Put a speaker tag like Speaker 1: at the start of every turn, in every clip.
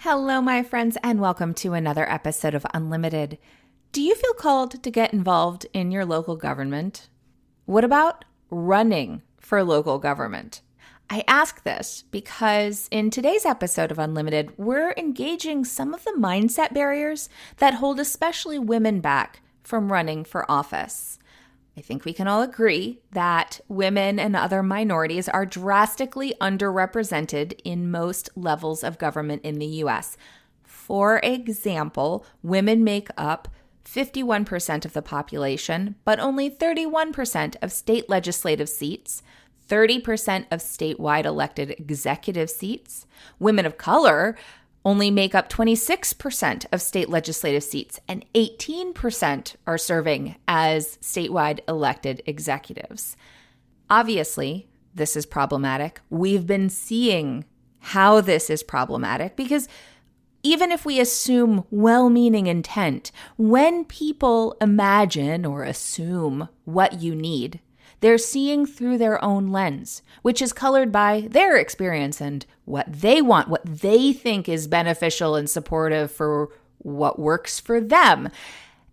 Speaker 1: Hello, my friends, and welcome to another episode of Unlimited. Do you feel called to get involved in your local government? What about running for local government? I ask this because in today's episode of Unlimited, we're engaging some of the mindset barriers that hold especially women back from running for office. I think we can all agree that women and other minorities are drastically underrepresented in most levels of government in the U.S. For example, women make up 51% of the population, but only 31% of state legislative seats, 30% of statewide elected executive seats. Women of color only make up 26% of state legislative seats, and 18% are serving as statewide elected executives. Obviously, this is problematic. We've been seeing how this is problematic because even if we assume well-meaning intent, when people imagine or assume what you need, they're seeing through their own lens, which is colored by their experience and what they want, what they think is beneficial and supportive for what works for them.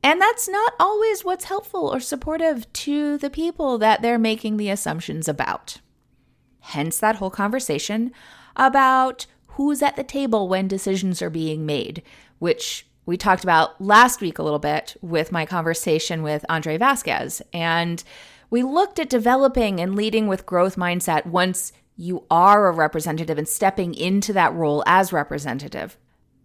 Speaker 1: And that's not always what's helpful or supportive to the people that they're making the assumptions about. Hence that whole conversation about who's at the table when decisions are being made, which we talked about last week a little bit with my conversation with Andre Vasquez. And we looked at developing and leading with growth mindset once you are a representative and stepping into that role as representative.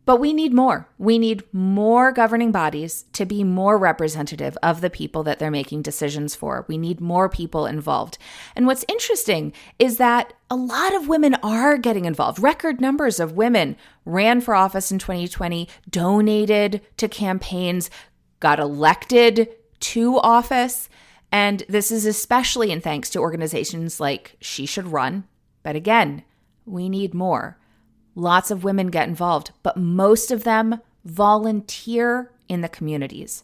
Speaker 1: But we need more. We need more governing bodies to be more representative of the people that they're making decisions for. We need more people involved. And what's interesting is that a lot of women are getting involved. Record numbers of women ran for office in 2020, donated to campaigns, got elected to office. And this is especially in thanks to organizations like She Should Run. But again, we need more. Lots of women get involved, but most of them volunteer in the communities.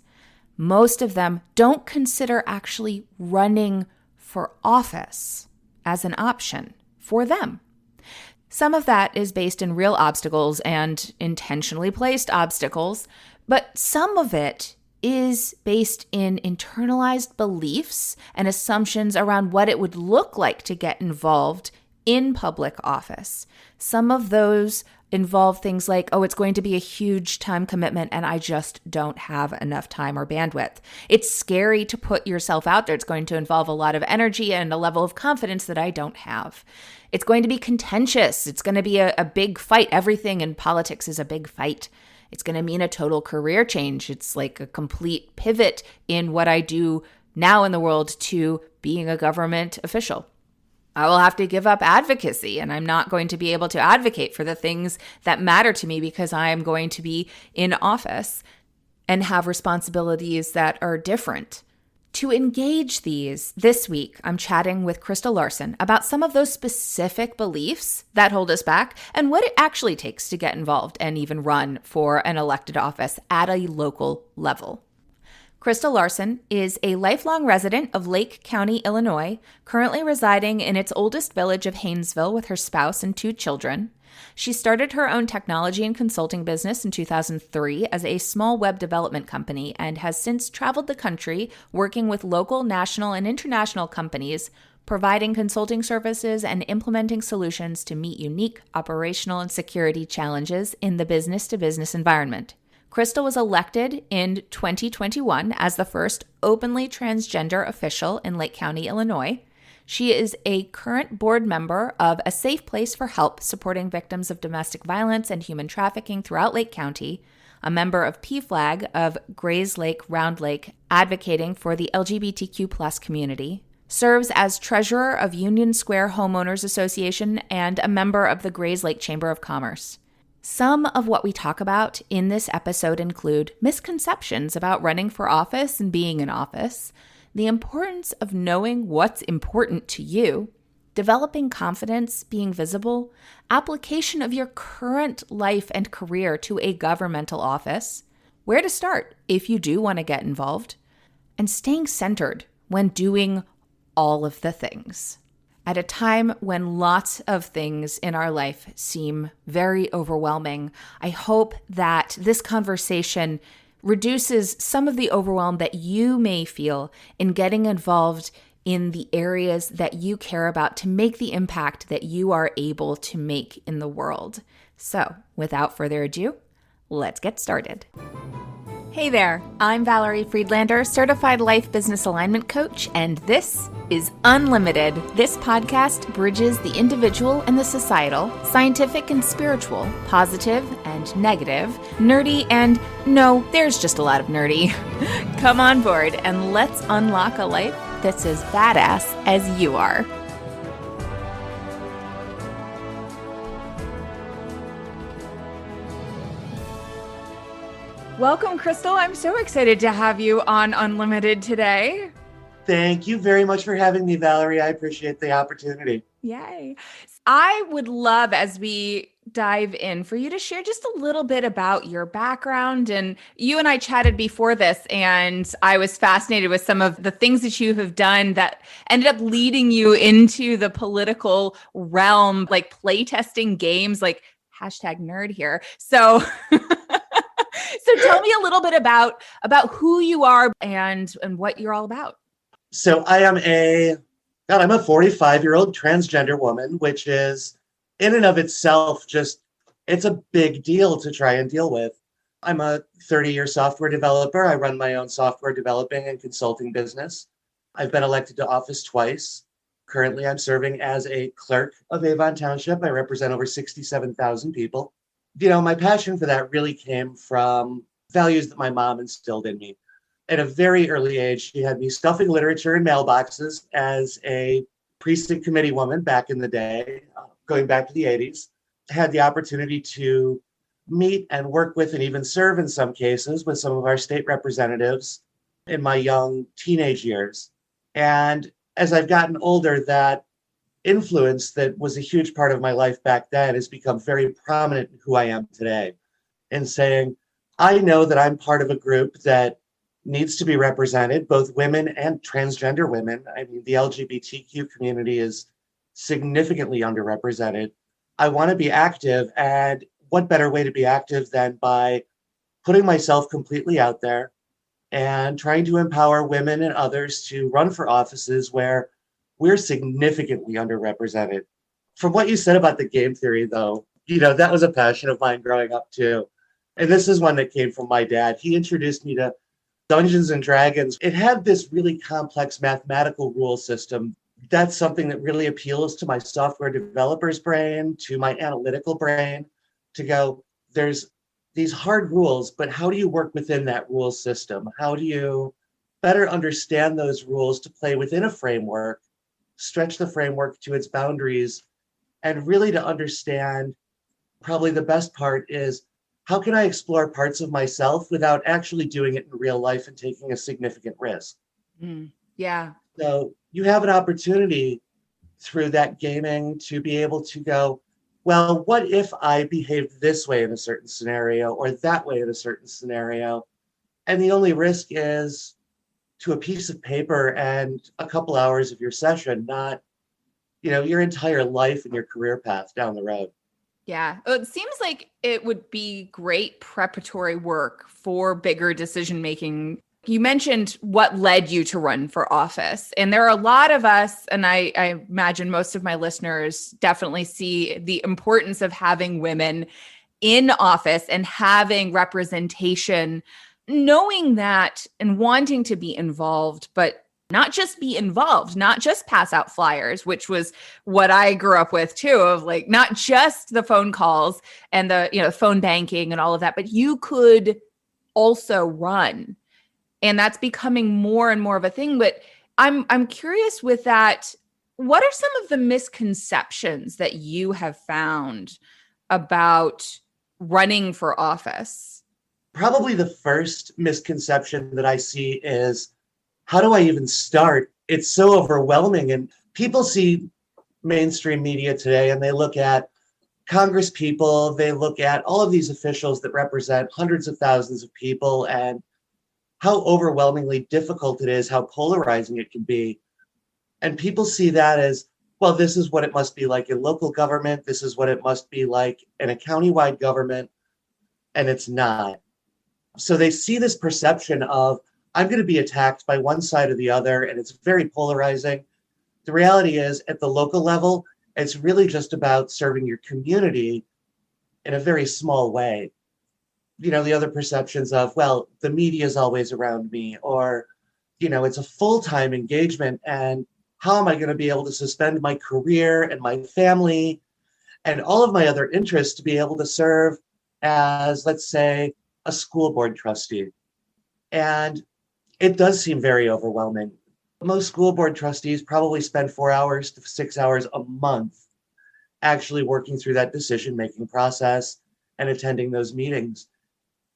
Speaker 1: Most of them don't consider actually running for office as an option for them. Some of that is based in real obstacles and intentionally placed obstacles, but some of it is based in internalized beliefs and assumptions around what it would look like to get involved in public office. Some of those involve things like, oh, it's going to be a huge time commitment and I just don't have enough time or bandwidth. It's scary to put yourself out there. It's going to involve a lot of energy and a level of confidence that I don't have. It's going to be contentious. It's going to be a big fight. Everything in politics is a big fight. It's going to mean a total career change. It's like a complete pivot in what I do now in the world to being a government official. I will have to give up advocacy, and I'm not going to be able to advocate for the things that matter to me because I am going to be in office and have responsibilities that are different. To engage these, this week, I'm chatting with Kristal Larson about some of those specific beliefs that hold us back and what it actually takes to get involved and even run for an elected office at a local level. Kristal Larson is a lifelong resident of Lake County, Illinois, currently residing in its oldest village of Haynesville with her spouse and 2 children. She started her own technology and consulting business in 2003 as a small web development company and has since traveled the country working with local, national, and international companies, providing consulting services and implementing solutions to meet unique operational and security challenges in the business-to-business environment. Kristal was elected in 2021 as the first openly transgender official in Lake County, Illinois. She is a current board member of A Safe Place for Help, supporting victims of domestic violence and human trafficking throughout Lake County, a member of PFLAG of Grays Lake Round Lake, advocating for the LGBTQ+ community, serves as treasurer of Union Square Homeowners Association, and a member of the Grays Lake Chamber of Commerce. Some of what we talk about in this episode include misconceptions about running for office and being in office, the importance of knowing what's important to you, developing confidence, being visible, application of your current life and career to a governmental office, where to start if you do want to get involved, and staying centered when doing all of the things. At a time when lots of things in our life seem very overwhelming, I hope that this conversation reduces some of the overwhelm that you may feel in getting involved in the areas that you care about to make the impact that you are able to make in the world. So, without further ado, let's get started. Hey there, I'm Valerie Friedlander, Certified Life Business Alignment Coach, and this is Unlimited. This podcast bridges the individual and the societal, scientific and spiritual, positive and negative, nerdy and no, there's just a lot of nerdy. Come on board and let's unlock a life that's as badass as you are. Welcome, Kristal. I'm so excited to have you on Unlimited today.
Speaker 2: Thank you very much for having me, Valerie. I appreciate the opportunity.
Speaker 1: Yay. I would love, as we dive in, for you to share just a little bit about your background. And you and I chatted before this, and I was fascinated with some of the things that you have done that ended up leading you into the political realm, like playtesting games, like #nerd here. So So tell me a little bit about who you are and what you're all about.
Speaker 2: So I'm a 45-year-old transgender woman, which is in and of itself it's a big deal to try and deal with. I'm a 30-year software developer. I run my own software developing and consulting business. I've been elected to office twice. Currently, I'm serving as a Clerk of Avon Township. I represent over 67,000 people. My passion for that really came from values that my mom instilled in me. At a very early age, she had me stuffing literature in mailboxes as a precinct committee woman back in the day, going back to the 80s. Had the opportunity to meet and work with and even serve in some cases with some of our state representatives in my young teenage years. And as I've gotten older, that influence that was a huge part of my life back then has become very prominent in who I am today. And saying, I know that I'm part of a group that needs to be represented, both women and transgender women. I mean, the LGBTQ community is significantly underrepresented. I want to be active, and what better way to be active than by putting myself completely out there and trying to empower women and others to run for offices where we're significantly underrepresented. From what you said about the game theory, though, that was a passion of mine growing up, too. And this is one that came from my dad. He introduced me to Dungeons and Dragons. It had this really complex mathematical rule system. That's something that really appeals to my software developer's brain, to my analytical brain, to go, there's these hard rules, but how do you work within that rule system? How do you better understand those rules to play within a framework, stretch the framework to its boundaries, and really to understand, probably the best part is, how can I explore parts of myself without actually doing it in real life and taking a significant risk?
Speaker 1: Yeah.
Speaker 2: So you have an opportunity through that gaming to be able to go, well, what if I behaved this way in a certain scenario or that way in a certain scenario? And the only risk is to a piece of paper and a couple hours of your session, not, your entire life and your career path down the road.
Speaker 1: Yeah. It seems like it would be great preparatory work for bigger decision making. You mentioned what led you to run for office. And there are a lot of us, and I imagine most of my listeners definitely see the importance of having women in office and having representation, knowing that and wanting to be involved, but not just be involved, not just pass out flyers, which was what I grew up with too, of like, not just the phone calls and the, phone banking and all of that, but you could also run. And that's becoming more and more of a thing. But I'm curious with that, what are some of the misconceptions that you have found about running for office?
Speaker 2: Probably the first misconception that I see is, how do I even start? It's so overwhelming. And people see mainstream media today and they look at Congress people, they look at all of these officials that represent hundreds of thousands of people and how overwhelmingly difficult it is, how polarizing it can be. And people see that as, well, this is what it must be like in local government. This is what it must be like in a countywide government. And it's not. So they see this perception of, I'm going to be attacked by one side or the other, and it's very polarizing. The reality is, at the local level, it's really just about serving your community in a very small way. The other perceptions of, well, the media is always around me, or, it's a full-time engagement, and how am I going to be able to suspend my career and my family and all of my other interests to be able to serve as, let's say, a school board trustee? And it does seem very overwhelming. Most school board trustees probably spend 4 hours to 6 hours a month actually working through that decision-making process and attending those meetings.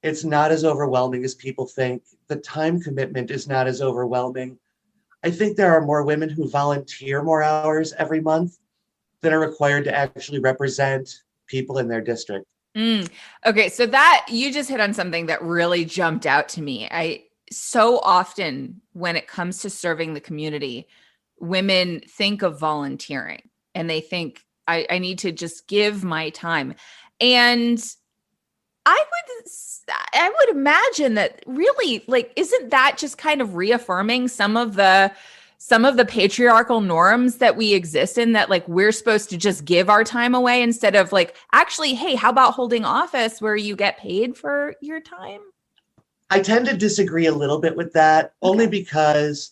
Speaker 2: It's not as overwhelming as people think. The time commitment is not as overwhelming. I think there are more women who volunteer more hours every month that are required to actually represent people in their district.
Speaker 1: Okay, so that you just hit on something that really jumped out to me. So often when it comes to serving the community, women think of volunteering and they think, I need to just give my time. And I would imagine that really, like, isn't that just kind of reaffirming some of the patriarchal norms that we exist in, that like we're supposed to just give our time away instead of like, actually, hey, how about holding office where you get paid for your time?
Speaker 2: I tend to disagree a little bit with that, only because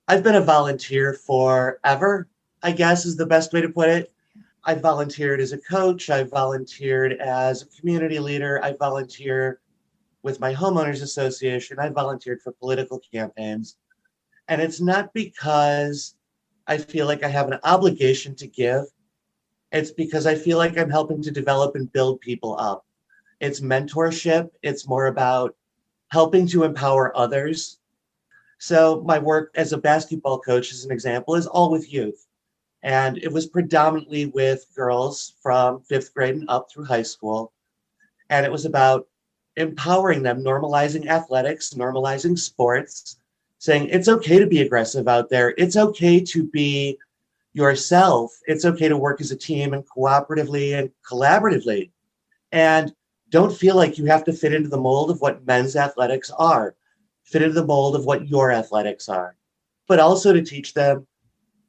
Speaker 2: I've been a volunteer forever, I guess is the best way to put it. I've volunteered as a coach. I've volunteered as a community leader. I volunteer with my homeowners association. I volunteered for political campaigns. And it's not because I feel like I have an obligation to give. It's because I feel like I'm helping to develop and build people up. It's mentorship. It's more about helping to empower others. So my work as a basketball coach, as an example, is all with youth. And it was predominantly with girls from 5th grade and up through high school. And it was about empowering them, normalizing athletics, normalizing sports, saying it's okay to be aggressive out there. It's okay to be yourself. It's okay to work as a team and cooperatively and collaboratively. And don't feel like you have to fit into the mold of what men's athletics are. Fit into the mold of what your athletics are. But also to teach them,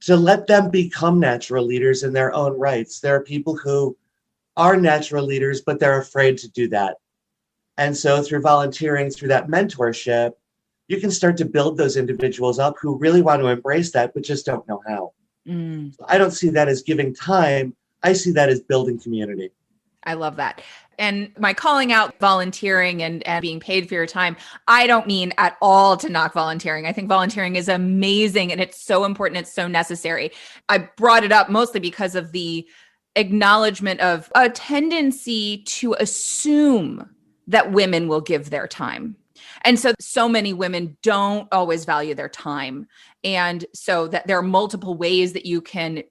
Speaker 2: to let them become natural leaders in their own rights. There are people who are natural leaders, but they're afraid to do that. And so through volunteering, through that mentorship, you can start to build those individuals up who really want to embrace that, but just don't know how. So I don't see that as giving time. I see that as building community.
Speaker 1: I love that. And my calling out volunteering and being paid for your time, I don't mean at all to knock volunteering. I think volunteering is amazing and it's so important. It's so necessary. I brought it up mostly because of the acknowledgement of a tendency to assume that women will give their time. And so many women don't always value their time. And so that there are multiple ways that you can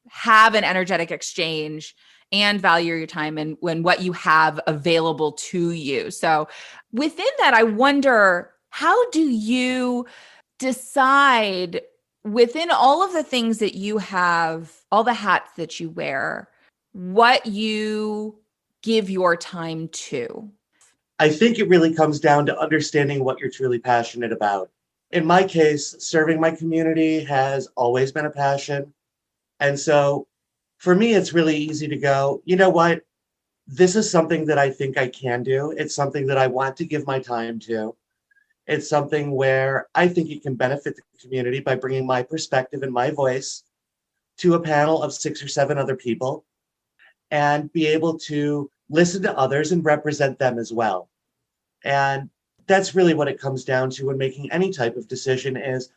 Speaker 1: have an energetic exchange and value your time and when what you have available to you. So within that, I wonder, how do you decide within all of the things that you have, all the hats that you wear, what you give your time to?
Speaker 2: I think it really comes down to understanding what you're truly passionate about. In my case, serving my community has always been a passion. And so for me, it's really easy to go, you know what? This is something that I think I can do. It's something that I want to give my time to. It's something where I think it can benefit the community by bringing my perspective and my voice to a panel of 6 or 7 other people and be able to listen to others and represent them as well. And that's really what it comes down to when making any type of decision is,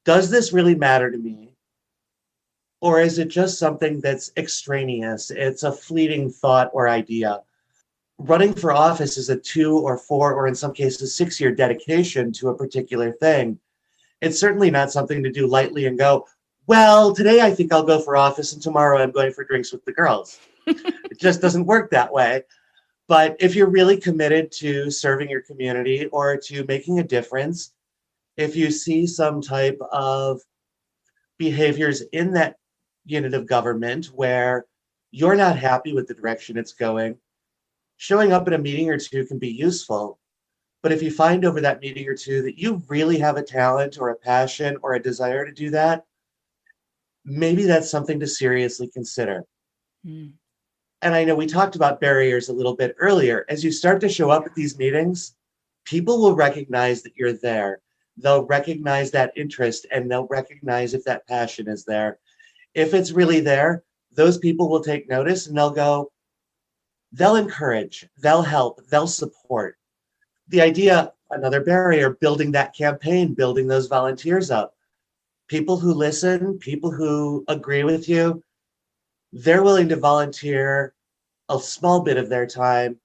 Speaker 2: does this really matter to me? Or is it just something that's extraneous? It's a fleeting thought or idea. Running for office is a 2 or 4, or in some cases 6-year dedication to a particular thing. It's certainly not something to do lightly and go, well, today I think I'll go for office and tomorrow I'm going for drinks with the girls. It just doesn't work that way. But if you're really committed to serving your community or to making a difference, if you see some type of behaviors in that unit of government where you're not happy with the direction it's going, showing up at a meeting or two can be useful. But if you find over that meeting or two that you really have a talent or a passion or a desire to do that, maybe that's something to seriously consider.
Speaker 1: Mm.
Speaker 2: And I know we talked about barriers a little bit earlier. As you start to show up at these meetings, people will recognize that you're there. They'll recognize that interest and they'll recognize if that passion is there. If it's really there, those people will take notice and they'll encourage, they'll help, they'll support. The idea, another barrier, building that campaign, building those volunteers up. People who listen, people who agree with you, they're willing to volunteer a small bit of their time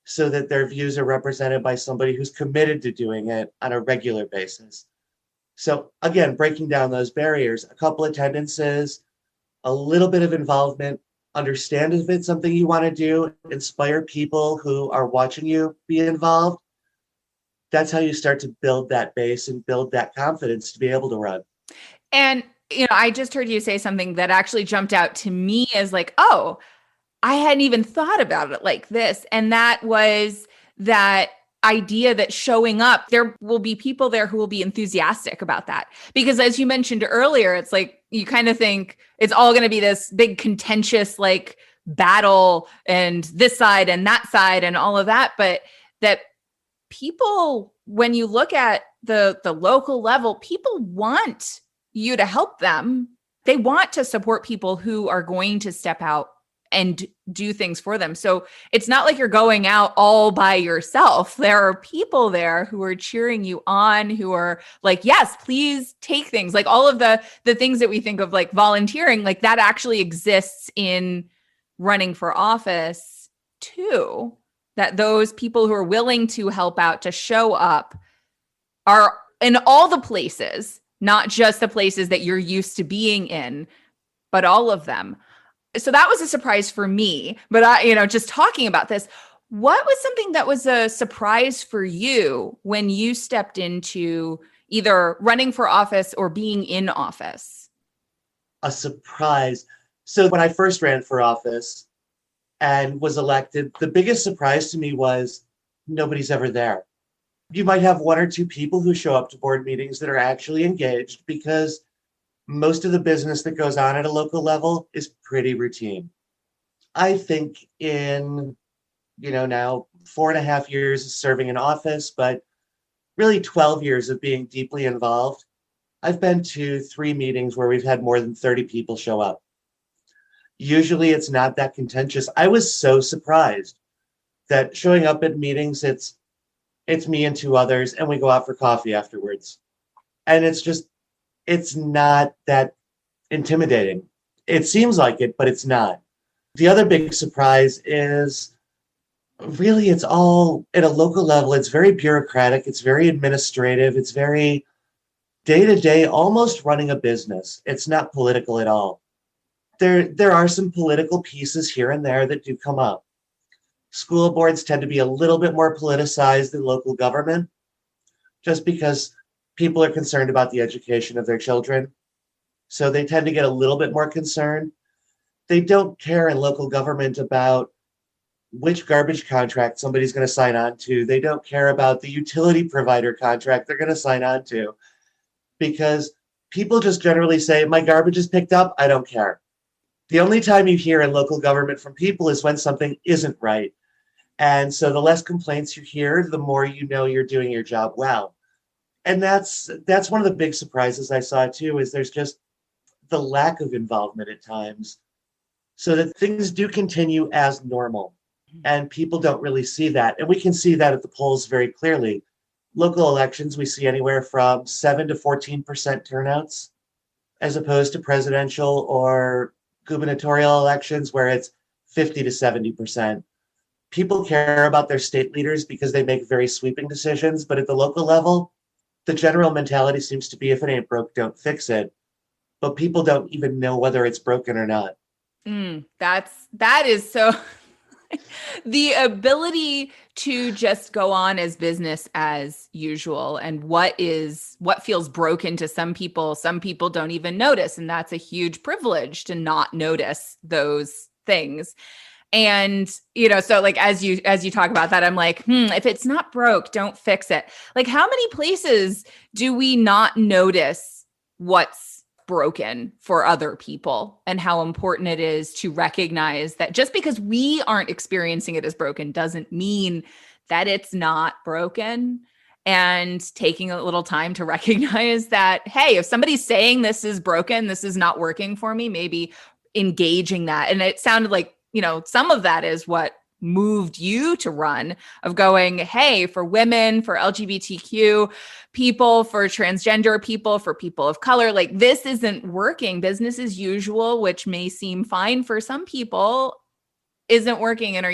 Speaker 2: so that their views are represented by somebody who's committed to doing it on a regular basis. So again, breaking down those barriers, a couple attendances, a little bit of involvement, understand if it's something you want to do, inspire people who are watching you be involved. That's how you start to build that base and build that confidence to be able to run.
Speaker 1: And, I just heard you say something that actually jumped out to me as like, oh, I hadn't even thought about it like this. And that was that idea that showing up, there will be people there who will be enthusiastic about that. Because as you mentioned earlier, it's like you kind of think it's all going to be this big contentious like battle and this side and that side and all of that. But that people, when you look at the local level, people want you to help them. They want to support people who are going to step out and do things for them. So it's not like you're going out all by yourself. There are people there who are cheering you on, who are like, yes, please take things. Like all of the things that we think of like volunteering, like that actually exists in running for office too. That those people who are willing to help out, to show up, are in all the places, not just the places that you're used to being in, but all of them. So that was a surprise for me. But just talking about this, what was something that was a surprise for you when you stepped into either running for office or being in office?
Speaker 2: A surprise. So when I first ran for office and was elected, the biggest surprise to me was nobody's ever there. You might have one or two people who show up to board meetings that are actually engaged because most of the business that goes on at a local level is pretty routine. I think in, now 4.5 years of serving in office, but really 12 years of being deeply involved, I've been to 3 meetings where we've had more than 30 people show up. Usually it's not that contentious. I was so surprised that showing up at meetings, it's me and 2 others, and we go out for coffee afterwards. And it's not that intimidating. It seems like it, but it's not. The other big surprise is really it's all at a local level. It's very bureaucratic. It's very administrative. It's very day-to-day, almost running a business. It's not political at all. There are some political pieces here and there that do come up. School boards tend to be a little bit more politicized than local government, just because people are concerned about the education of their children. So they tend to get a little bit more concerned. They don't care in local government about which garbage contract somebody's going to sign on to. They don't care about the utility provider contract they're going to sign on to, because people just generally say, my garbage is picked up, I don't care. The only time you hear in local government from people is when something isn't right. And so the less complaints you hear, the more you know you're doing your job well. And that's one of the big surprises I saw too, is there's just the lack of involvement at times, so that things do continue as normal. And people don't really see that. And we can see that at the polls very clearly. Local elections, we see anywhere from 7 to 14% turnouts, as opposed to presidential or gubernatorial elections where it's 50 to 70%. People care about their state leaders because they make very sweeping decisions, but at the local level, the general mentality seems to be, if it ain't broke, don't fix it. But people don't even know whether it's broken or not.
Speaker 1: That is so The ability to just go on as business as usual, and what feels broken to some people don't even notice, and that's a huge privilege to not notice those things. And so like as you talk about that, I'm like, if it's not broke, don't fix it. Like, how many places do we not notice what's broken for other people, and how important it is to recognize that just because we aren't experiencing it as broken doesn't mean that it's not broken. And taking a little time to recognize that, hey, if somebody's saying this is broken, this is not working for me, maybe engaging that. And it sounded like, some of that is what moved you to run, of going, hey, for women, for LGBTQ people, for transgender people, for people of color, like, this isn't working. Business as usual, which may seem fine for some people, isn't working. And are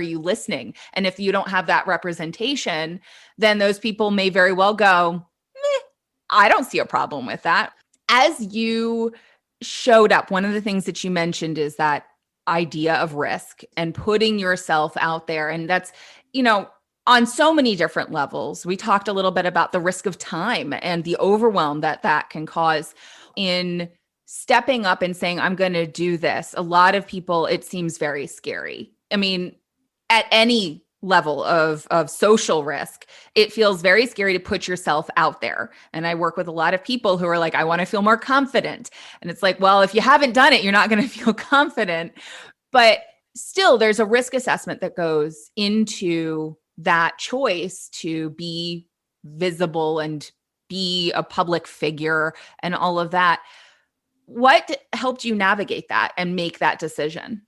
Speaker 1: you listening? And if you don't have that representation, then those people may very well go, I don't see a problem with that. As you showed up, one of the things that you mentioned is that idea of risk and putting yourself out there. And that's, on so many different levels. We talked a little bit about the risk of time and the overwhelm that can cause in stepping up and saying, I'm going to do this. A lot of people, it seems very scary. I mean, at any level of social risk, it feels very scary to put yourself out there. And I work with a lot of people who are like, I want to feel more confident. And it's like, well, if you haven't done it, you're not going to feel confident. But still, there's a risk assessment that goes into that choice to be visible and be a public figure and all of that. What helped you navigate that and make that decision?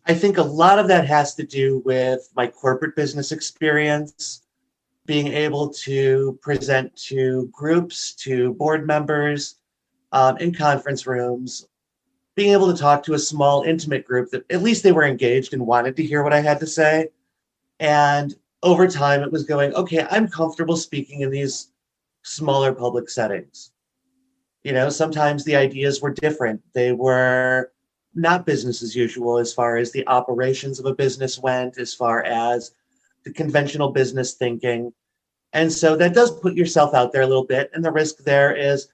Speaker 2: I think a lot of that has to do with my corporate business experience, being able to present to groups, to board members, in conference rooms, being able to talk to a small, intimate group that at least they were engaged and wanted to hear what I had to say. And over time, it was going, okay, I'm comfortable speaking in these smaller public settings. Sometimes the ideas were different. They were not business as usual as far as the operations of a business went, as far as the conventional business thinking. And so that does put yourself out there a little bit. And the risk there is,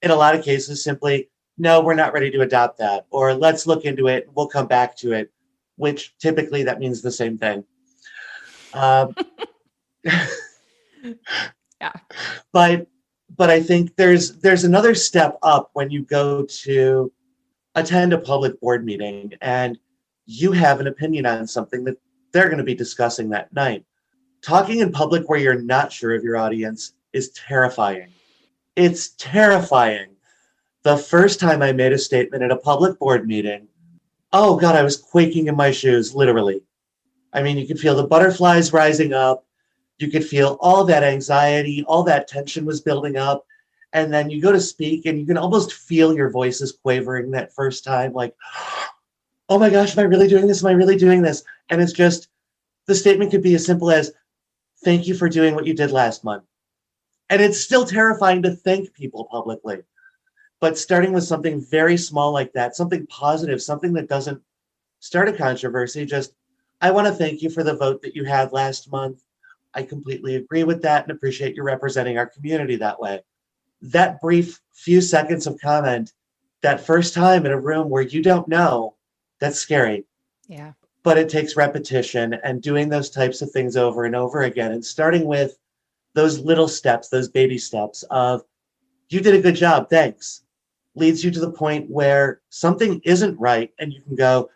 Speaker 2: in a lot of cases, simply, no, we're not ready to adopt that. Or let's look into it. We'll come back to it, which typically that means the same thing.
Speaker 1: Yeah.
Speaker 2: But I think there's another step up when you go to attend a public board meeting and you have an opinion on something that they're going to be discussing that night. Talking in public where you're not sure of your audience is terrifying. It's terrifying. The first time I made a statement at a public board meeting, oh God, I was quaking in my shoes, literally. I mean, you could feel the butterflies rising up. You could feel all that anxiety, all that tension was building up. And then you go to speak and you can almost feel your voices quavering that first time, like, oh my gosh, am I really doing this? Am I really doing this? And it's just, the statement could be as simple as, thank you for doing what you did last month. And it's still terrifying to thank people publicly. But starting with something very small like that, something positive, something that doesn't start a controversy, just, I want to thank you for the vote that you had last month. I completely agree with that and appreciate you representing our community that way. That brief few seconds of comment, that first time in a room where you don't know, that's scary.
Speaker 1: Yeah.
Speaker 2: But it takes repetition and doing those types of things over and over again, and starting with those little steps, those baby steps of, you did a good job, thanks, leads you to the point where something isn't right and you can go,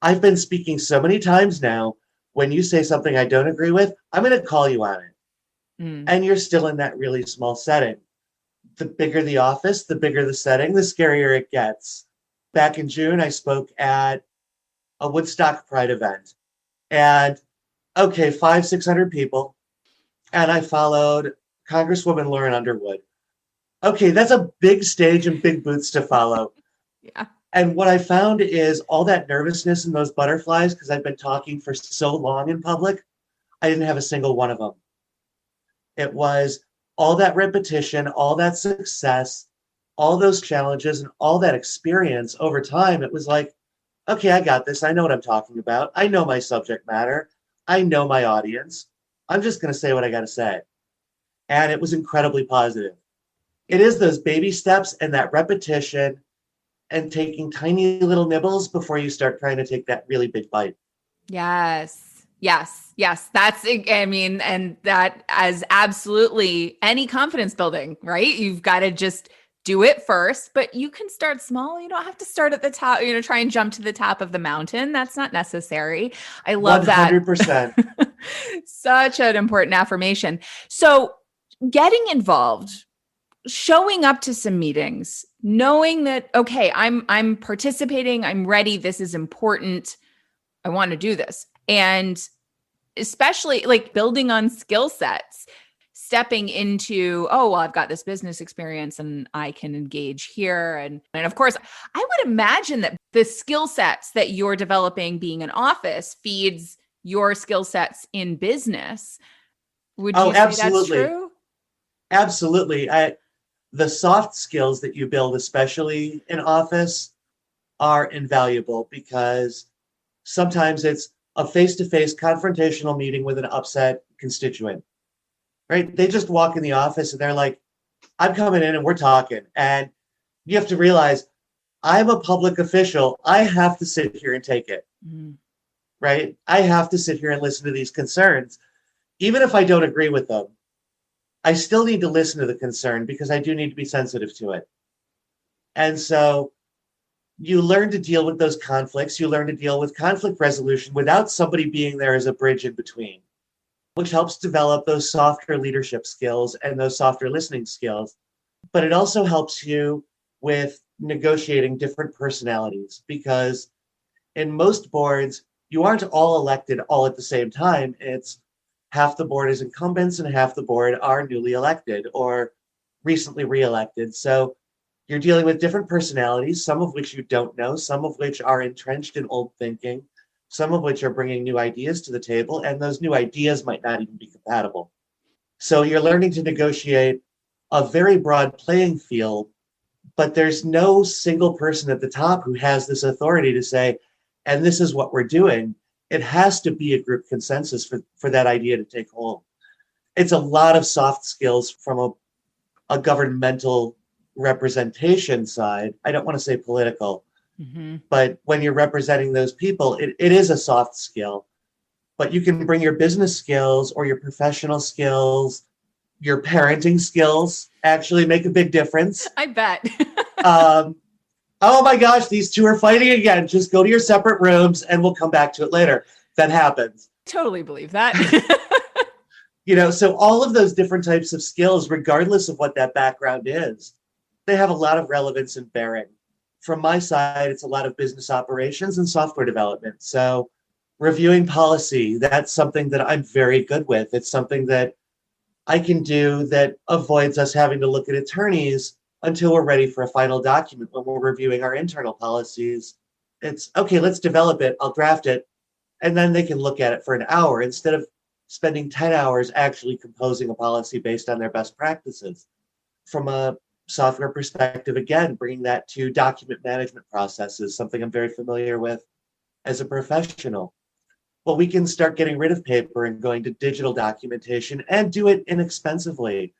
Speaker 2: I've been speaking so many times now, when you say something I don't agree with, I'm going to call you on it. And you're still in that really small setting. The bigger the office, the bigger the setting, the scarier it gets. Back in June, I spoke at a Woodstock Pride event. And okay, 500-600 people. And I followed Congresswoman Lauren Underwood. Okay, that's a big stage and big boots to follow.
Speaker 1: Yeah.
Speaker 2: And what I found is all that nervousness and those butterflies, because I've been talking for so long in public, I didn't have a single one of them. It was all that repetition, all that success, all those challenges, and all that experience over time. It was like, okay, I got this. I know what I'm talking about. I know my subject matter. I know my audience. I'm just going to say what I got to say. And it was incredibly positive. It is those baby steps and that repetition and taking tiny little nibbles before you start trying to take that really big bite.
Speaker 1: Yes. Yes. Yes. That's, I mean, and that as absolutely any confidence building, right? You've got to just do it first, but you can start small. You don't have to start at the top, try and jump to the top of the mountain. That's not necessary. I love that.
Speaker 2: 100%.
Speaker 1: Such an important affirmation. So getting involved, showing up to some meetings, knowing that, okay, I'm participating, I'm ready, this is important, I want to do this. And especially like building on skill sets, stepping into, oh, well, I've got this business experience and I can engage here. And of course, I would imagine that the skill sets that you're developing being in office feeds your skill sets in business. Would you say
Speaker 2: Absolutely.
Speaker 1: that's true?
Speaker 2: Absolutely. The soft skills that you build, especially in office, are invaluable because sometimes it's a face-to-face confrontational meeting with an upset constituent, right? They just walk in the office and they're like, I'm coming in and we're talking. And you have to realize I'm a public official. I have to sit here and take it, right? I have to sit here and listen to these concerns. Even if I don't agree with them, I still need to listen to the concern because I do need to be sensitive to it. And so you learn to deal with those conflicts. You learn to deal with conflict resolution without somebody being there as a bridge in between, which helps develop those softer leadership skills and those softer listening skills. But it also helps you with negotiating different personalities because in most boards, you aren't all elected all at the same time. It's half the board is incumbents and half the board are newly elected or recently reelected. So you're dealing with different personalities, some of which you don't know, some of which are entrenched in old thinking, some of which are bringing new ideas to the table, and those new ideas might not even be compatible. So you're learning to negotiate a very broad playing field, but there's no single person at the top who has this authority to say, and this is what we're doing. It has to be a group consensus for that idea to take hold. It's a lot of soft skills from a governmental representation side. I don't want to say political, but when you're representing those people, it is a soft skill. But you can bring your business skills or your professional skills, your parenting skills actually make a big difference.
Speaker 1: I bet.
Speaker 2: Oh my gosh, these two are fighting again. Just go to your separate rooms and we'll come back to it later. That happens.
Speaker 1: Totally believe that.
Speaker 2: So all of those different types of skills, regardless of what that background is, they have a lot of relevance and bearing. From my side, it's a lot of business operations and software development. So reviewing policy, that's something that I'm very good with. It's something that I can do that avoids us having to look at attorneys until we're ready for a final document when we're reviewing our internal policies. It's, okay, let's develop it. I'll draft it. And then they can look at it for an hour instead of spending 10 hours actually composing a policy based on their best practices. From a software perspective, again, bringing that to document management processes, something I'm very familiar with as a professional. Well, we can start getting rid of paper and going to digital documentation and do it inexpensively.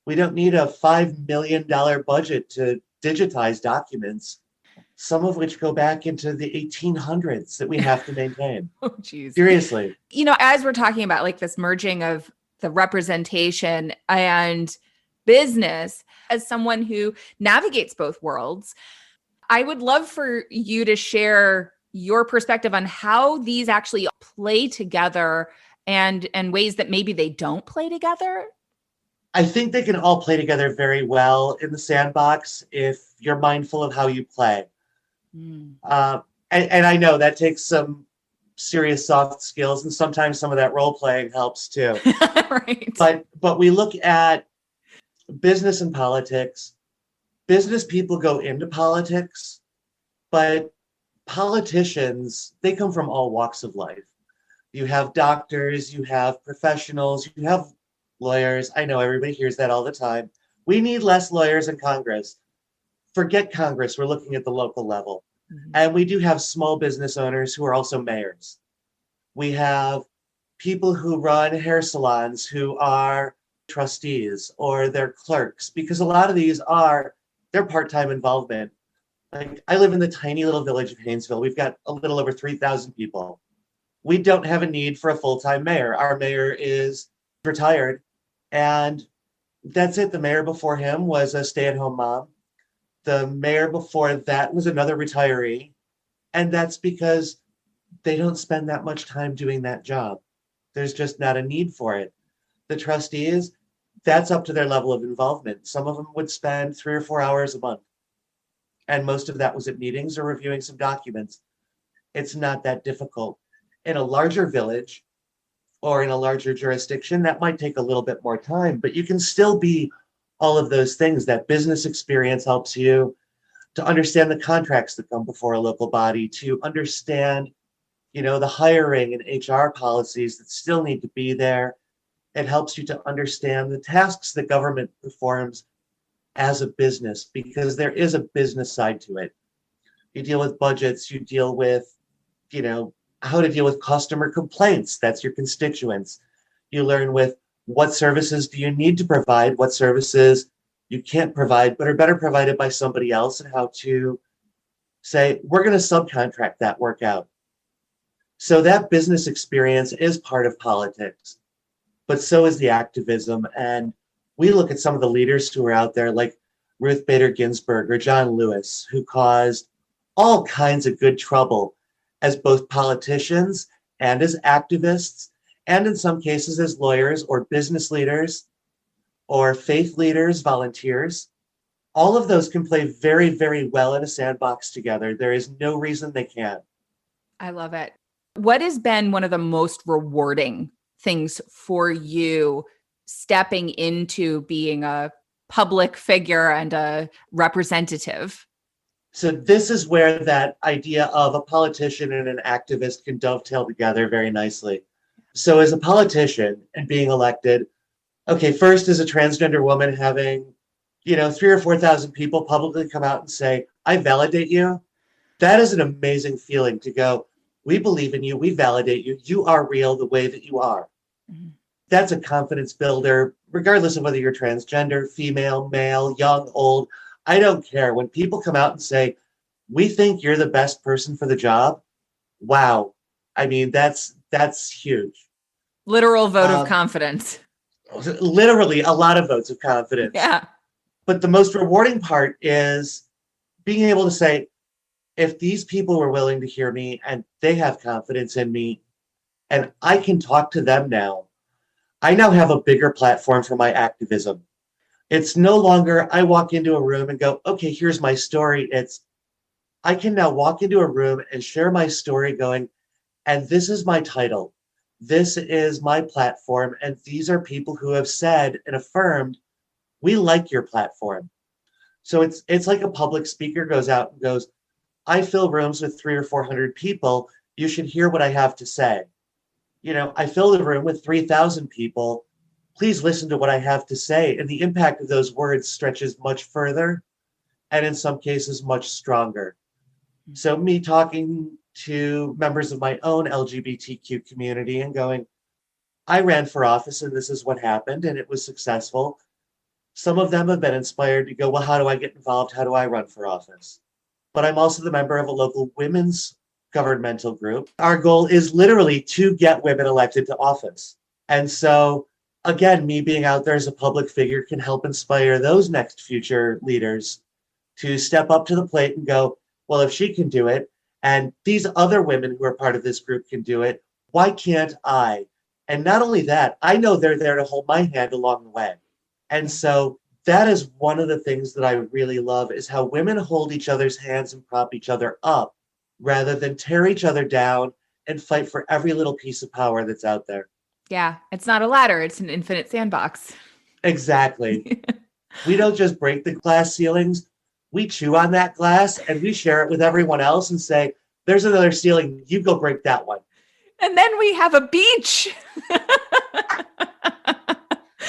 Speaker 2: We don't need a $5 million budget to digitize documents, some of which go back into the 1800s that we have to maintain.
Speaker 1: Oh, geez.
Speaker 2: Seriously.
Speaker 1: As we're talking about like this merging of the representation and business, as someone who navigates both worlds, I would love for you to share your perspective on how these actually play together and ways that maybe they don't play together.
Speaker 2: I think they can all play together very well in the sandbox if you're mindful of how you play. And I know that takes some serious soft skills, and sometimes some of that role playing helps too.
Speaker 1: Right.
Speaker 2: But we look at business and politics. Business people go into politics, but politicians, they come from all walks of life. You have doctors, you have professionals, you have lawyers. I know everybody hears that all the time. We need less lawyers in Congress. Forget Congress. We're looking at the local level.
Speaker 1: Mhm.
Speaker 2: And we do have small business owners who are also mayors. We have people who run hair salons who are trustees or they're clerks, because a lot of these are their part-time involvement. Like I live in the tiny little village of Haynesville. We've got a little over 3,000 people. We don't have a need for a full-time mayor. Our mayor is retired, and that's it. The mayor before him was a stay-at-home mom. The mayor before that was another retiree, and that's because they don't spend that much time doing that job. There's just not a need for it. The trustees, that's up to their level of involvement. Some of them would spend 3 or 4 hours a month, and most of that was at meetings or reviewing some documents. It's not that difficult. In a larger village or in a larger jurisdiction, that might take a little bit more time, but you can still be all of those things. That business experience helps you to understand the contracts that come before a local body, to understand, the hiring and HR policies that still need to be there. It helps you to understand the tasks that government performs as a business, because there is a business side to it. You deal with budgets, you deal with, you know, how to deal with customer complaints. That's your constituents. You learn with what services do you need to provide, what services you can't provide, but are better provided by somebody else, and how to say, we're going to subcontract that work out. So that business experience is part of politics, but so is the activism. And we look at some of the leaders who are out there, like Ruth Bader Ginsburg or John Lewis, who caused all kinds of good trouble as both politicians and as activists, and in some cases as lawyers or business leaders or faith leaders, volunteers. All of those can play very, very well in a sandbox together. There is no reason they can't.
Speaker 1: I love it. What has been one of the most rewarding things for you stepping into being a public figure and a representative?
Speaker 2: So this is where that idea of a politician and an activist can dovetail together very nicely. So as a politician and being elected, okay, first as a transgender woman having, 3 or 4 thousand people publicly come out and say, I validate you. That is an amazing feeling to go, we believe in you, we validate you, you are real the way that you are.
Speaker 1: Mm-hmm.
Speaker 2: That's a confidence builder, regardless of whether you're transgender, female, male, young, old. I don't care. When people come out and say, we think you're the best person for the job, wow. I mean, that's huge.
Speaker 1: Literal vote of
Speaker 2: Um,
Speaker 1: confidence.
Speaker 2: Literally a lot of votes of confidence.
Speaker 1: Yeah.
Speaker 2: But the most rewarding part is being able to say, if these people were willing to hear me and they have confidence in me and I can talk to them now, I now have a bigger platform for my activism. It's no longer I walk into a room and go, okay, here's my story. It's I can now walk into a room and share my story going, and this is my title. This is my platform. And these are people who have said and affirmed, we like your platform. So it's like a public speaker goes out and goes, I fill rooms with 300 or 400 people. You should hear what I have to say. I fill the room with 3,000 people. Please listen to what I have to say. And the impact of those words stretches much further and in some cases much stronger. So me talking to members of my own LGBTQ community and going, I ran for office and this is what happened and it was successful. Some of them have been inspired to go, well, how do I get involved? How do I run for office? But I'm also the member of a local women's governmental group. Our goal is literally to get women elected to office. And so, again, me being out there as a public figure can help inspire those next future leaders to step up to the plate and go, well, if she can do it, and these other women who are part of this group can do it, why can't I? And not only that, I know they're there to hold my hand along the way. And so that is one of the things that I really love is how women hold each other's hands and prop each other up rather than tear each other down and fight for every little piece of power that's out there.
Speaker 1: Yeah. It's not a ladder, it's an infinite sandbox.
Speaker 2: Exactly. We don't just break the glass ceilings. We chew on that glass and we share it with everyone else and say, there's another ceiling. You go break that one.
Speaker 1: And then we have a beach.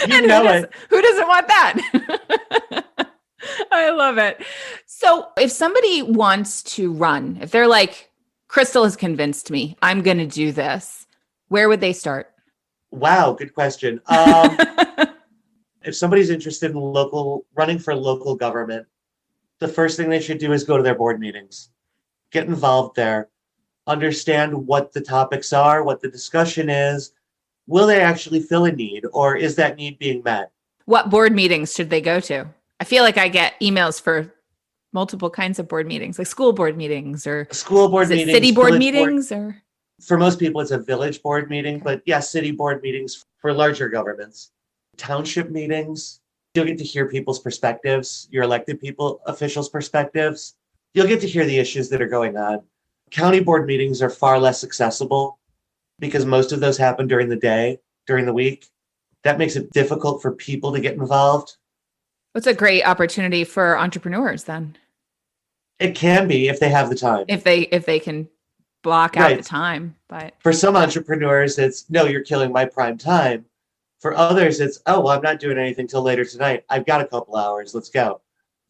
Speaker 2: You know it.
Speaker 1: Who doesn't want that? I love it. So if somebody wants to run, if they're like, Kristal has convinced me, I'm going to do this, where would they start?
Speaker 2: Wow, good question. If somebody's interested in running for local government, the first thing they should do is go to their board meetings, get involved there, understand what the topics are, what the discussion is. Will they actually fill a need, or is that need being met?
Speaker 1: What board meetings should they go to? I feel like I get emails for multiple kinds of board meetings, like school board meetings, or
Speaker 2: School board
Speaker 1: is it
Speaker 2: meetings,
Speaker 1: city board
Speaker 2: village board.
Speaker 1: meetings, or
Speaker 2: For most people, it's a village board meeting,
Speaker 1: okay.
Speaker 2: but yeah, city board meetings for larger governments. Township meetings, you'll get to hear people's perspectives, your elected people, officials' perspectives. You'll get to hear the issues that are going on. County board meetings are far less accessible because most of those happen during the day, during the week. That makes it difficult for people to get involved.
Speaker 1: What's a great opportunity for entrepreneurs then?
Speaker 2: It can be if they have the time.
Speaker 1: If they can block out the
Speaker 2: Right.
Speaker 1: time, but
Speaker 2: For some entrepreneurs, it's no, you're killing my prime time. For others, it's, oh, well, I'm not doing anything till later tonight. I've got a couple hours. Let's go.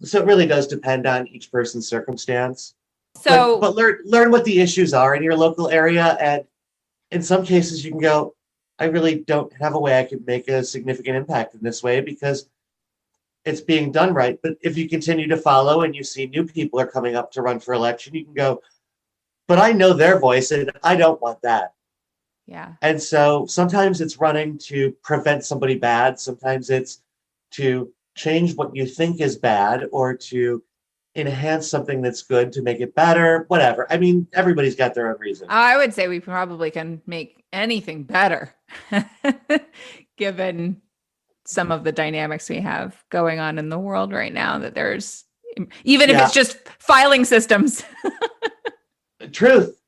Speaker 2: So it really does depend on each person's circumstance.
Speaker 1: so
Speaker 2: But learn what the issues are in your local area. And in some cases, you can go, I really don't have a way I could make a significant impact in this way because it's being done right. But if you continue to follow and you see new people are coming up to run for election, you can go, but I know their voice and I don't want that.
Speaker 1: yeah.
Speaker 2: And so sometimes it's running to prevent somebody bad. Sometimes it's to change what you think is bad or to enhance something that's good to make it better, whatever. I mean, everybody's got their own reason.
Speaker 1: I would say we probably can make anything better given some of the dynamics we have going on in the world right now, that there's, even if
Speaker 2: Yeah.
Speaker 1: it's just filing systems.
Speaker 2: Truth.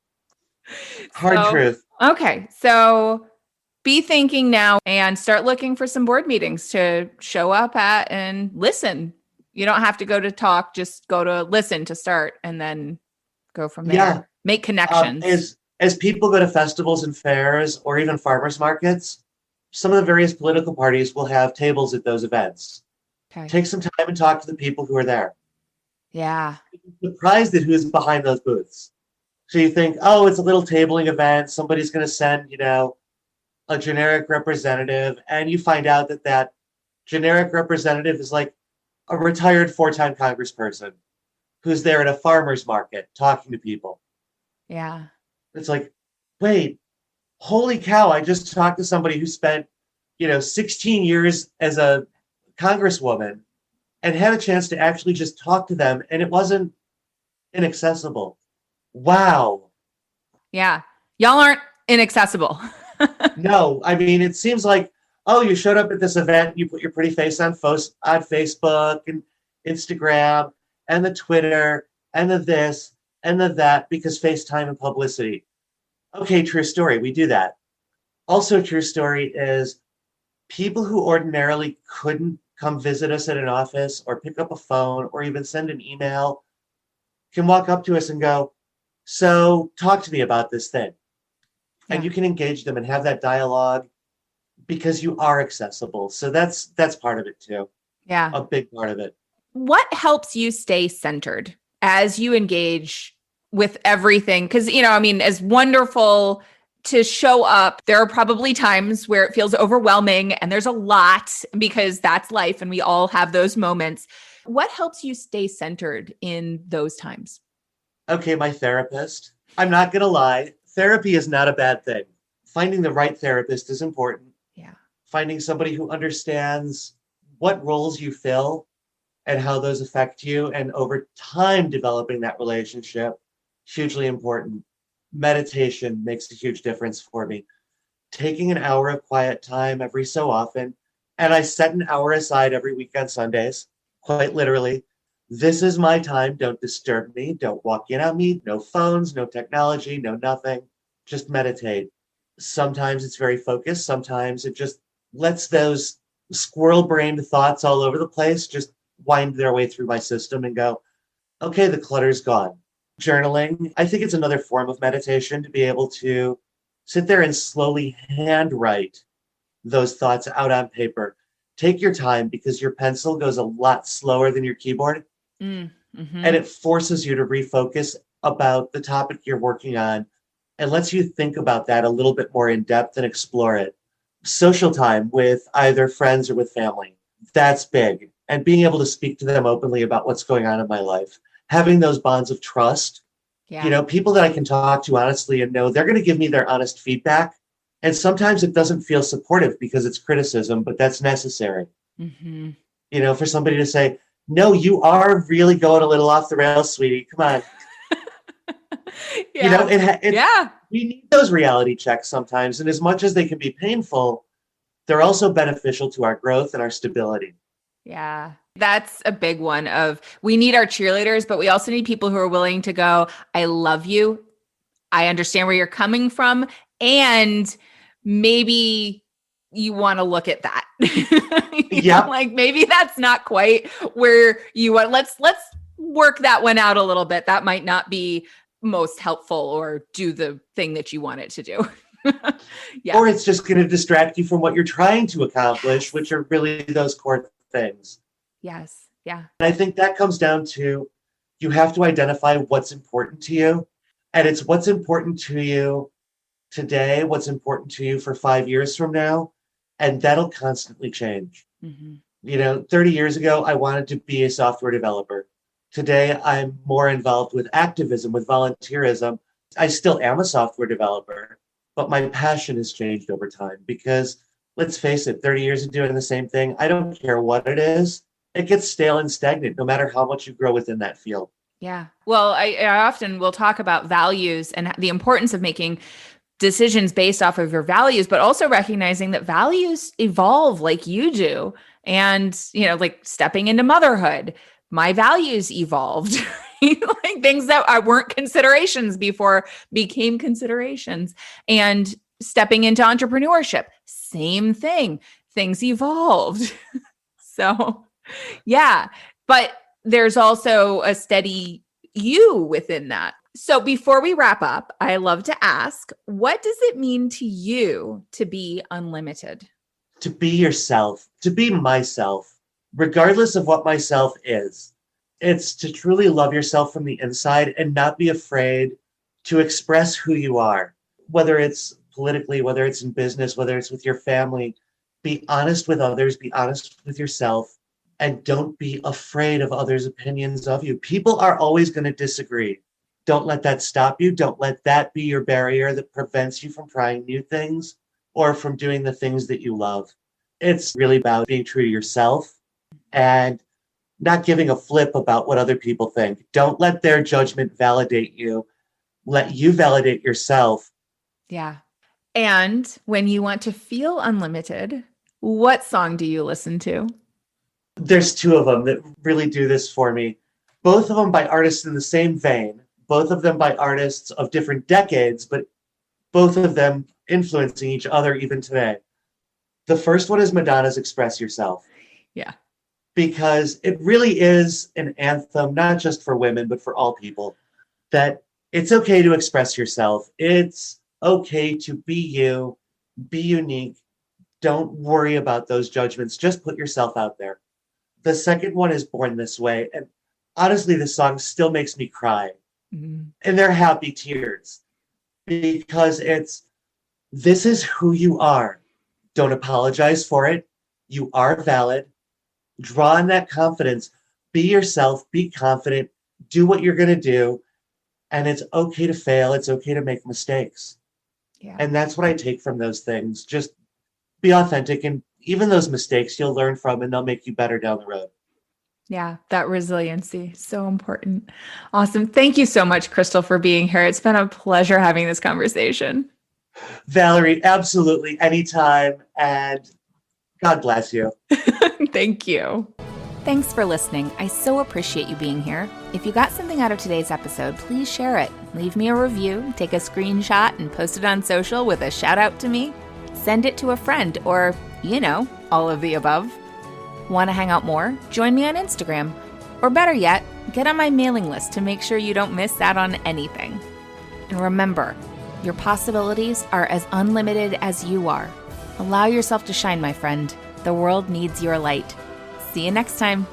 Speaker 2: Hard
Speaker 1: So,
Speaker 2: truth.
Speaker 1: okay. So be thinking now and start looking for some board meetings to show up at and listen. You don't have to go to talk, just go to listen to start and then go from there.
Speaker 2: Yeah.
Speaker 1: Make connections.
Speaker 2: As people go to festivals and fairs or even farmers markets, some of the various political parties will have tables at those events.
Speaker 1: Okay.
Speaker 2: Take some time and talk to the people who are there.
Speaker 1: Yeah.
Speaker 2: You're surprised at who's behind those booths. So you think, oh, it's a little tabling event. Somebody's going to send, a generic representative. And you find out that that generic representative is like a retired 4-time congressperson who's there at a farmer's market talking to people.
Speaker 1: Yeah.
Speaker 2: It's like, wait, holy cow, I just talked to somebody who spent, 16 years as a congresswoman and had a chance to actually just talk to them. And it wasn't inaccessible. Wow.
Speaker 1: Yeah. Y'all aren't inaccessible.
Speaker 2: No, I mean, it seems like, oh, you showed up at this event, you put your pretty face on Facebook and Instagram and the Twitter and the this and the that because FaceTime and publicity. Okay, true story. We do that. Also, true story is people who ordinarily couldn't come visit us at an office or pick up a phone or even send an email can walk up to us and go, so talk to me about this thing.
Speaker 1: Yeah.
Speaker 2: And you can engage them and have that dialogue because you are accessible. So that's part of it too.
Speaker 1: Yeah.
Speaker 2: A big part of it.
Speaker 1: What helps you stay centered as you engage with everything? Because, as wonderful to show up, there are probably times where it feels overwhelming and there's a lot because that's life and we all have those moments. What helps you stay centered in those times?
Speaker 2: Okay, my therapist. I'm not going to lie. Therapy is not a bad thing. Finding the right therapist is important.
Speaker 1: Yeah.
Speaker 2: Finding somebody who understands what roles you fill and how those affect you. And over time, developing that relationship, hugely important. Meditation makes a huge difference for me. Taking an hour of quiet time every so often. And I set an hour aside every week on Sundays, quite literally. This is my time. Don't disturb me. Don't walk in on me. No phones, no technology, no nothing. Just meditate. Sometimes it's very focused. Sometimes it just lets those squirrel-brained thoughts all over the place just wind their way through my system and go, okay, the clutter's gone. Journaling. I think it's another form of meditation to be able to sit there and slowly handwrite those thoughts out on paper. Take your time because your pencil goes a lot slower than your keyboard.
Speaker 1: Mm.
Speaker 2: And it forces you to refocus about the topic you're working on and lets you think about that a little bit more in depth and explore it. Social time with either friends or with family, that's big. And being able to speak to them openly about what's going on in my life, having those bonds of trust,
Speaker 1: Yeah.
Speaker 2: people that I can talk to honestly and know they're going to give me their honest feedback. And sometimes it doesn't feel supportive because it's criticism, but that's necessary.
Speaker 1: Mm-hmm.
Speaker 2: For somebody to say, no, you are really going a little off the rails, sweetie. Come on.
Speaker 1: Yeah. Yeah.
Speaker 2: We need those reality checks sometimes. And as much as they can be painful, they're also beneficial to our growth and our stability.
Speaker 1: Yeah. That's a big one of we need our cheerleaders, but we also need people who are willing to go, I love you. I understand where you're coming from. And maybe you want to look at that.
Speaker 2: Yeah.
Speaker 1: Like maybe that's not quite where you want. Let's work that one out a little bit. That might not be most helpful or do the thing that you want it to do. Yeah.
Speaker 2: Or it's just going to distract you from what you're trying to accomplish, which are really those core things.
Speaker 1: Yes. Yeah.
Speaker 2: And I think that comes down to you have to identify what's important to you. And it's what's important to you today, what's important to you for 5 years from now. And that'll constantly change.
Speaker 1: Mm-hmm.
Speaker 2: 30 years ago, I wanted to be a software developer. Today, I'm more involved with activism, with volunteerism. I still am a software developer, but my passion has changed over time because let's face it, 30 years of doing the same thing, I don't care what it is, it gets stale and stagnant no matter how much you grow within that field.
Speaker 1: Yeah. Well, I often will talk about values and the importance of making decisions based off of your values, but also recognizing that values evolve like you do. And, like stepping into motherhood, my values evolved, like things that weren't considerations before became considerations. And stepping into entrepreneurship, same thing, things evolved. So, yeah, but there's also a steady you within that. So before we wrap up, I love to ask, what does it mean to you to be unlimited?
Speaker 2: To be yourself, to be myself, regardless of what myself is. It's to truly love yourself from the inside and not be afraid to express who you are, whether it's politically, whether it's in business, whether it's with your family. Be honest with others, be honest with yourself, and don't be afraid of others' opinions of you. People are always going to disagree. Don't let that stop you. Don't let that be your barrier that prevents you from trying new things or from doing the things that you love. It's really about being true to yourself and not giving a flip about what other people think. Don't let their judgment validate you. Let you validate yourself.
Speaker 1: Yeah. And when you want to feel unlimited, what song do you listen to?
Speaker 2: There's two of them that really do this for me. Both of them by artists in the same vein. Both of them by artists of different decades, but both of them influencing each other even today. The first one is Madonna's Express Yourself.
Speaker 1: Yeah.
Speaker 2: Because it really is an anthem, not just for women, but for all people, that it's okay to express yourself. It's okay to be you, be unique. Don't worry about those judgments. Just put yourself out there. The second one is Born This Way. And honestly, this song still makes me cry. Mm-hmm. And they're happy tears because this is who you are. Don't apologize for it. You are valid. Draw on that confidence. Be yourself. Be confident. Do what you're going to do. And it's okay to fail. It's okay to make mistakes. Yeah. And that's what I take from those things. Just be authentic. And even those mistakes you'll learn from and they'll make you better down the road.
Speaker 1: Yeah, that resiliency, so important. Awesome. Thank you so much, Kristal, for being here. It's been a pleasure having this conversation.
Speaker 2: Valerie, absolutely. Anytime. And God bless you.
Speaker 1: Thank you. Thanks for listening. I so appreciate you being here. If you got something out of today's episode, please share it. Leave me a review, take a screenshot, and post it on social with a shout out to me. Send it to a friend or, all of the above. Want to hang out more? Join me on Instagram. Or better yet, get on my mailing list to make sure you don't miss out on anything. And remember, your possibilities are as unlimited as you are. Allow yourself to shine, my friend. The world needs your light. See you next time.